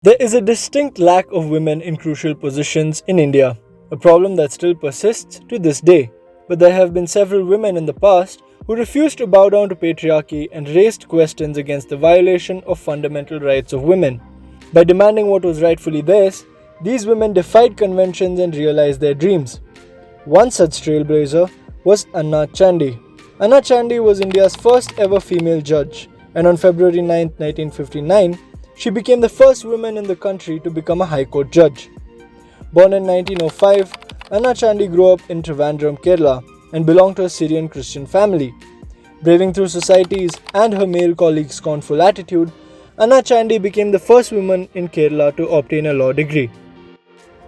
There is a distinct lack of women in crucial positions in India, a problem that still persists to this day. But there have been several women in the past who refused to bow down to patriarchy and raised questions against the violation of fundamental rights of women. By demanding what was rightfully theirs, these women defied conventions and realized their dreams. One such trailblazer was Anna Chandy. Anna Chandy was India's first ever female judge, and on February 9, 1959, she became the first woman in the country to become a High Court judge. Born in 1905, Anna Chandy grew up in Trivandrum, Kerala, and belonged to a Syrian Christian family. Braving through society's and her male colleagues' scornful attitude, Anna Chandy became the first woman in Kerala to obtain a law degree.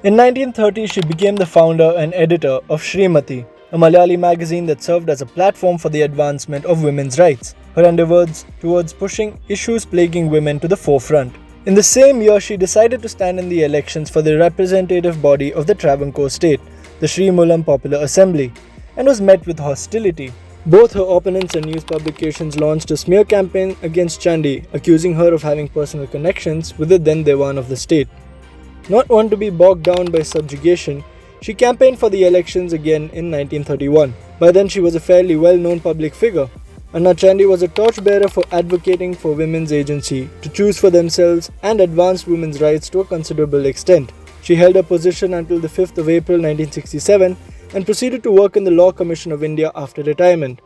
In 1930, she became the founder and editor of Srimati, a Malayali magazine that served as a platform for the advancement of women's rights, her endeavors towards pushing issues plaguing women to the forefront. In the same year, she decided to stand in the elections for the representative body of the Travancore state, the Sri Mulam Popular Assembly, and was met with hostility. Both her opponents and news publications launched a smear campaign against Chandy, accusing her of having personal connections with the then Dewan of the state. Not one to be bogged down by subjugation, she campaigned for the elections again in 1931. By then she was a fairly well-known public figure. Anna Chandy was a torchbearer for advocating for women's agency to choose for themselves and advanced women's rights to a considerable extent. She held her position until the 5th of April 1967 and proceeded to work in the Law Commission of India after retirement.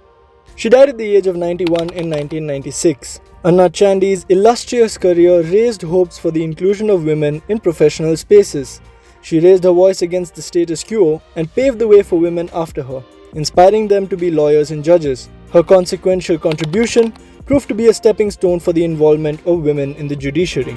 She died at the age of 91 in 1996. Anna Chandy's illustrious career raised hopes for the inclusion of women in professional spaces. She raised her voice against the status quo and paved the way for women after her, inspiring them to be lawyers and judges. Her consequential contribution proved to be a stepping stone for the involvement of women in the judiciary.